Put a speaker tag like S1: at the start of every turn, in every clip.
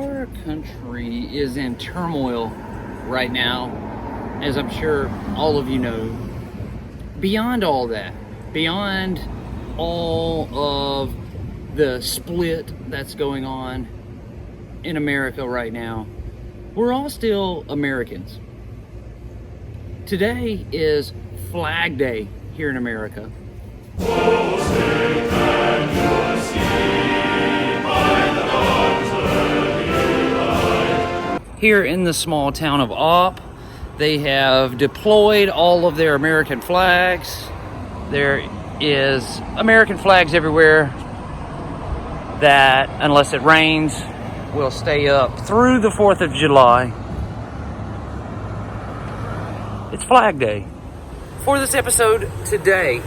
S1: Our country is in turmoil right now, as I'm sure all of you know. Beyond all that, beyond all of the split that's going on in America right now, we're all still Americans. Today is Flag Day here in America. Here in the small town of Opp, they have deployed all of their American flags. There is American flags everywhere that, unless it rains, will stay up through the 4th of July. It's Flag Day. For this episode today,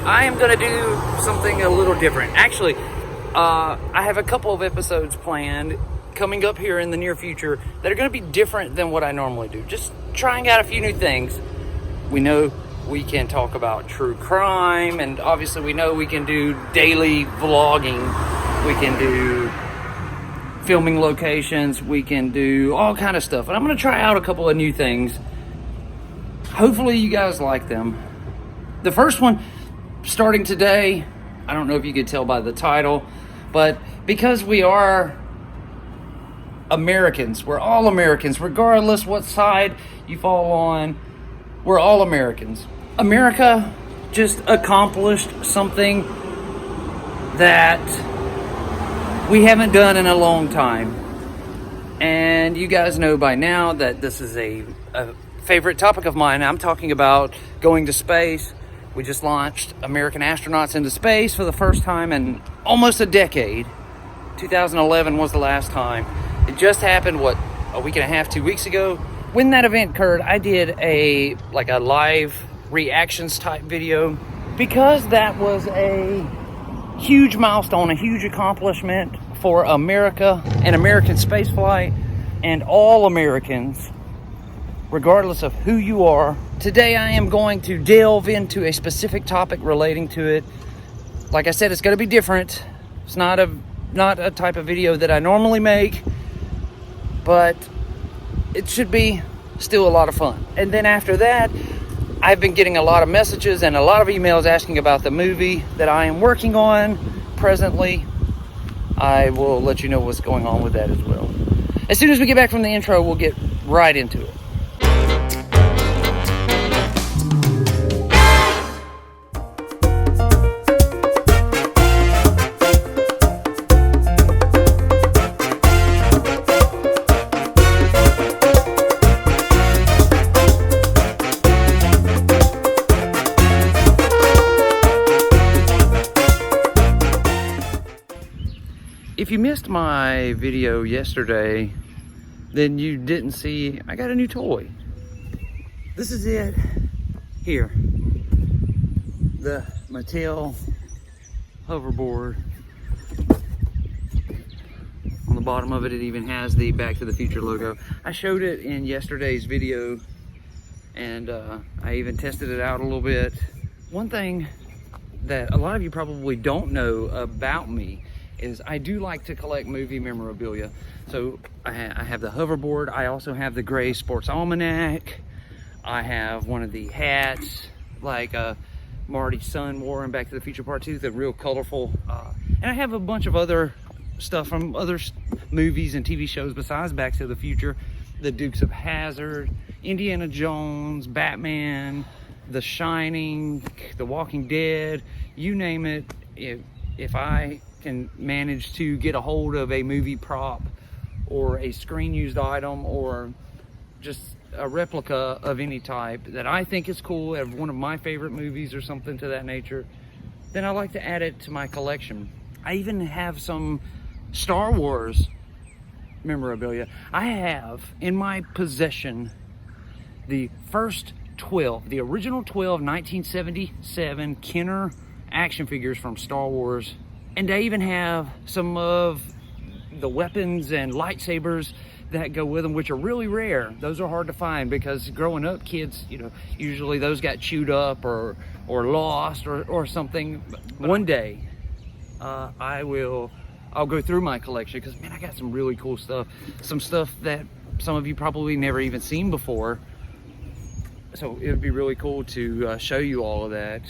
S1: I am going to do something a little different. Actually, I have a couple of episodes planned coming up here in the near future that are going to be different than what I normally do. Just trying out a few new things. We know we can talk about true crime, and obviously we know we can do daily vlogging. We can do filming locations. We can do all kind of stuff. And I'm going to try out a couple of new things. Hopefully you guys like them. The first one, starting today, I don't know if you could tell by the title, but because we are Americans, we're all Americans, regardless what side you fall on, we're all Americans. America just accomplished something that we haven't done in a long time. And you guys know by now that this is a favorite topic of mine. I'm talking about going to space. We just launched American astronauts into space for the first time in almost a decade. 2011 was the last time. It just happened, a week and a half, 2 weeks ago. When that event occurred, I did a live reactions type video because that was a huge milestone, a huge accomplishment for America and American spaceflight and all Americans, regardless of who you are. Today I am going to delve into a specific topic relating to it. Like I said, it's going to be different. It's not a type of video that I normally make, but it should be still a lot of fun. And then after that, I've been getting a lot of messages and a lot of emails asking about the movie that I am working on presently. I will let you know what's going on with that as well. As soon as we get back from the intro, we'll get right into it. If you missed my video yesterday, then you didn't see, I got a new toy. This is it here. The Mattel hoverboard. On the bottom of it, it even has the Back to the Future logo. I showed it in yesterday's video, and I even tested it out a little bit. One thing that a lot of you probably don't know about me is I do like to collect movie memorabilia. So I have the hoverboard. I also have the gray sports almanac. I have one of the hats, like Marty's son wore in Back to the Future Part 2, the real colorful. And I have a bunch of other stuff from other movies and TV shows besides Back to the Future. The Dukes of Hazzard, Indiana Jones, Batman, The Shining, The Walking Dead, you name it. If I can manage to get a hold of a movie prop or a screen used item or just a replica of any type that I think is cool, of one of my favorite movies or something to that nature, then I like to add it to my collection. I even have some Star Wars memorabilia. I have in my possession the first 12, the original 12 1977 Kenner action figures from Star Wars. And I even have some of the weapons and lightsabers that go with them, which are really rare. Those are hard to find because growing up, kids, usually those got chewed up or lost or something. One day, I will I'll go through my collection, because man, I got some really cool stuff, some stuff that some of you probably never even seen before. So it would be really cool to show you all of that,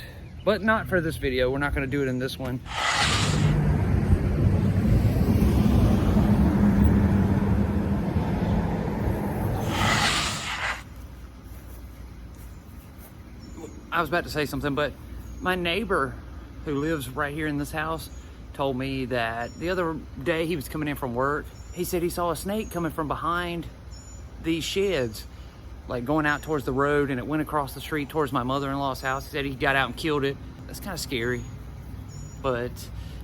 S1: but not for this video. We're not going to do it in this one. I was about to say something, but my neighbor who lives right here in this house told me that the other day he was coming in from work. He said he saw a snake coming from behind these sheds, like going out towards the road, and it went across the street towards my mother-in-law's house. He said he got out and killed it. That's kind of scary, but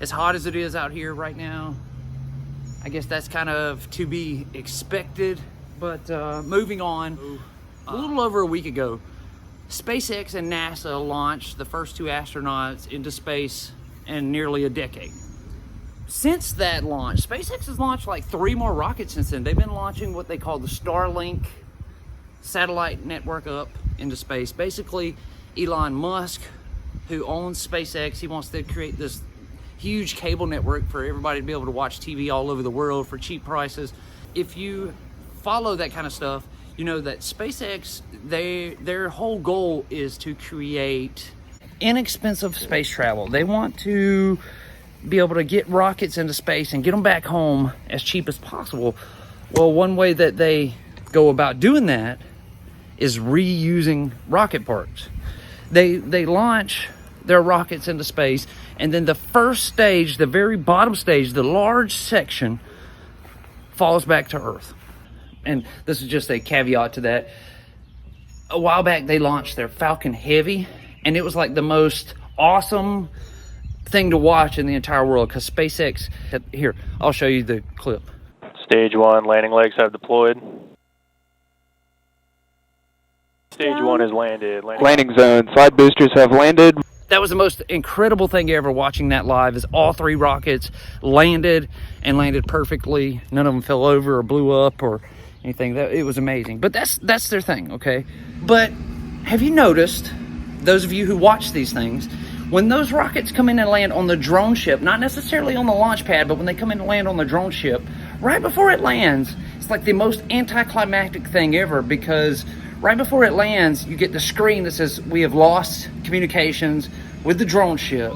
S1: as hot as it is out here right now, I guess that's kind of to be expected. But moving on, a little over a week ago, SpaceX and NASA launched the first 2 astronauts into space in nearly a decade. Since that launch, SpaceX has launched like 3 more rockets since then. They've been launching what they call the Starlink satellite network up into space. Basically, Elon Musk, who owns SpaceX, he wants to create this huge cable network for everybody to be able to watch TV all over the world for cheap prices. If you follow that kind of stuff, you know that SpaceX, their whole goal is to create inexpensive space travel. They want to be able to get rockets into space and get them back home as cheap as possible. Well, one way that they go about doing that is reusing rocket parts. They launch their rockets into space, and then the first stage, the very bottom stage, the large section, falls back to Earth. And this is just a caveat to that. A while back, they launched their Falcon Heavy, and it was like the most awesome thing to watch in the entire world, because SpaceX, here, I'll show you the clip.
S2: Stage 1, landing legs have deployed. Stage 1 has landed. Landing zone, side boosters have landed.
S1: That was the most incredible thing ever, watching that live, is all 3 rockets landed and landed perfectly. None of them fell over or blew up or anything. It was amazing. But that's their thing, okay? But have you noticed, those of you who watch these things, when those rockets come in and land on the drone ship, not necessarily on the launch pad, but when they come in and land on the drone ship, right before it lands, it's like the most anticlimactic thing ever, because right before it lands, you get the screen that says, "We have lost communications with the drone ship."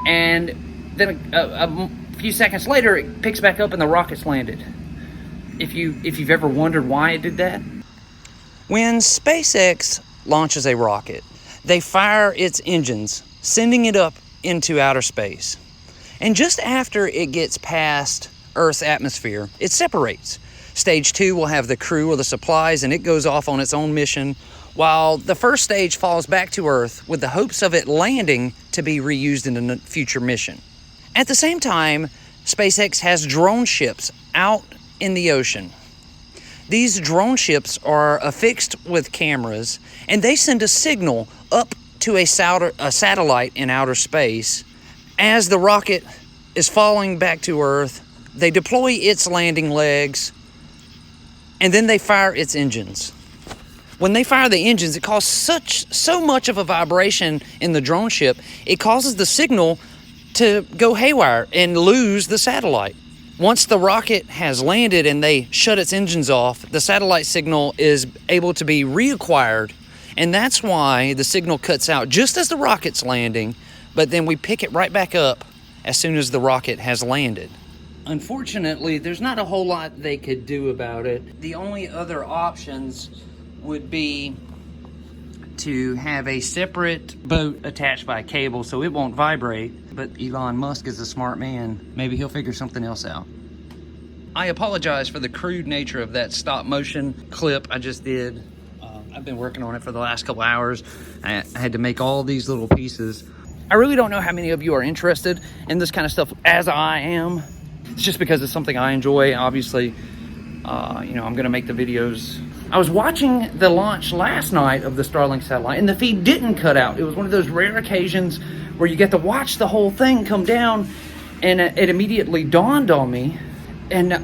S1: And then a few seconds later, it picks back up and the rocket's landed. If you've ever wondered why it did that. When SpaceX launches a rocket, they fire its engines, sending it up into outer space. And just after it gets past Earth's atmosphere, it separates. Stage 2 will have the crew or the supplies, and it goes off on its own mission, while the first stage falls back to Earth with the hopes of it landing to be reused in a future mission. At the same time, SpaceX has drone ships out in the ocean. These drone ships are affixed with cameras, and they send a signal up to a satellite in outer space. As the rocket is falling back to Earth, they deploy its landing legs, and then they fire its engines. When they fire the engines, it causes so much of a vibration in the drone ship, it causes the signal to go haywire and lose the satellite. Once the rocket has landed and they shut its engines off, the satellite signal is able to be reacquired, and that's why the signal cuts out just as the rocket's landing, but then we pick it right back up as soon as the rocket has landed. Unfortunately, there's not a whole lot they could do about it. The only other options would be to have a separate boat attached by a cable so it won't vibrate. But Elon Musk is a smart man. Maybe he'll figure something else out. I apologize for the crude nature of that stop motion clip I just did. I've been working on it for the last couple hours. I had to make all these little pieces. I really don't know how many of you are interested in this kind of stuff as I am. It's just because it's something I enjoy. Obviously, I'm gonna make the videos. I was watching the launch last night of the Starlink satellite, and the feed didn't cut out. It was one of those rare occasions where you get to watch the whole thing come down, and it immediately dawned on me, and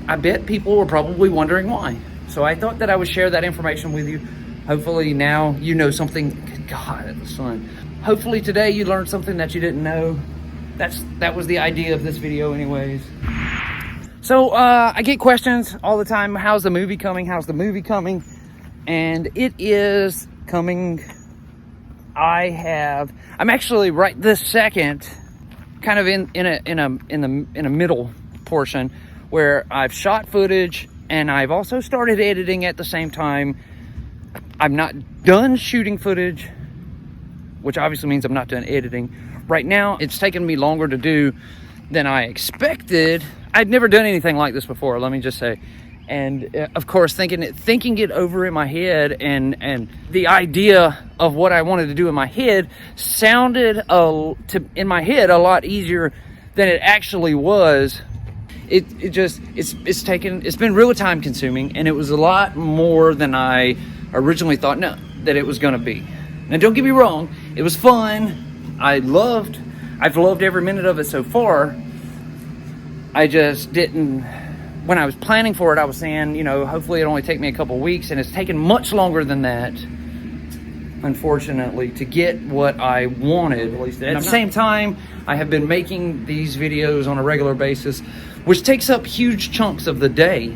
S1: I bet people were probably wondering why. So I thought that I would share that information with you. Hopefully now you know something. Good God, the sun. Hopefully today you learned something that you didn't know. That was the idea of this video anyways. So I get questions all the time. How's the movie coming? How's the movie coming? And it is coming. I'm actually right this second kind of in a middle portion where I've shot footage and I've also started editing at the same time. I'm not done shooting footage, which obviously means I'm not done editing. Right now, it's taken me longer to do than I expected. I'd never done anything like this before, let me just say. And of course, thinking it over in my head, and the idea of what I wanted to do in my head sounded in my head a lot easier than it actually was. It's been really time consuming, and it was a lot more than I originally thought that it was going to be. Now, don't get me wrong, it was fun. I've loved every minute of it so far. I just didn't. When I was planning for it, I was saying, hopefully it'll only take me a couple weeks, and it's taken much longer than that, unfortunately, to get what I wanted. At the same time, I have been making these videos on a regular basis, which takes up huge chunks of the day.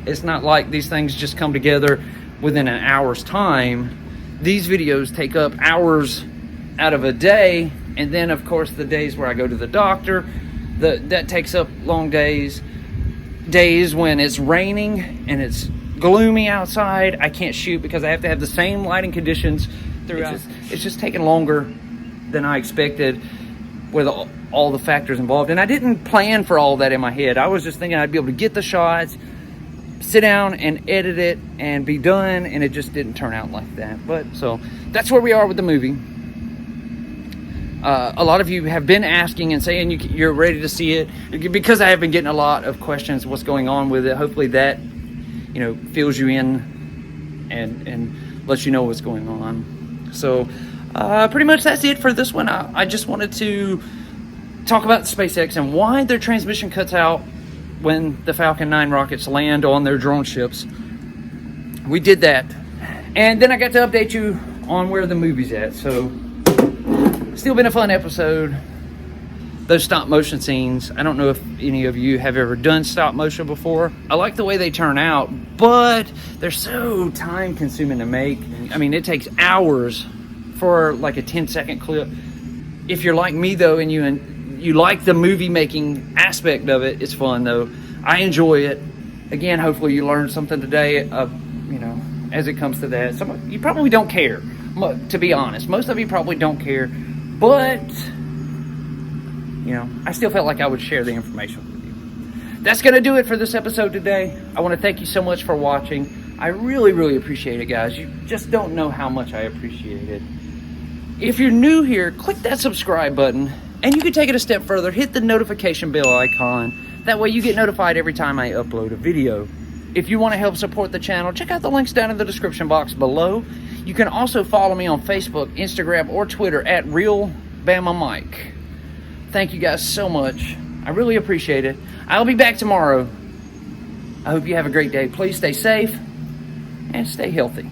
S1: It's not like these things just come together within an hour's time. These videos take up hours out of a day, and then of course the days where I go to the doctor, that takes up long days when it's raining and it's gloomy outside. I can't shoot because I have to have the same lighting conditions throughout. It's just taking longer than I expected with all the factors involved, and I didn't plan for all that in my head. I was just thinking I'd be able to get the shots, sit down and edit it and be done, and it just didn't turn out like that. But so that's where we are with the movie. A lot of you have been asking and saying you're ready to see it, because I have been getting a lot of questions what's going on with it. Hopefully that fills you in and lets you know what's going on. So pretty much that's it for this one. I just wanted to talk about SpaceX and why their transmission cuts out when the Falcon 9 rockets land on their drone ships. We did that, and then I got to update you on where the movie's at. So still been a fun episode. Those stop motion scenes, I don't know if any of you have ever done stop motion before. I like the way they turn out, but they're so time consuming to make. I mean, it takes hours for like a 10-second clip. If you're like me though, and you like the movie making aspect of it, it's fun though. I enjoy it. Again, hopefully you learned something today, as it comes to that. Some of you probably don't care, to be honest. Most of you probably don't care, but I still felt like I would share the information with you. That's going to do it for this episode today. I want to thank you so much for watching. I really, really appreciate it, guys. You just don't know how much I appreciate it. If you're new here, click that subscribe button, and you can take it a step further. Hit the notification bell icon. That way you get notified every time I upload a video. If you want to help support the channel, check out the links down in the description box below. You can also follow me on Facebook, Instagram, or Twitter at Real Bama Mike. Thank you guys so much. I really appreciate it. I'll be back tomorrow. I hope you have a great day. Please stay safe and stay healthy.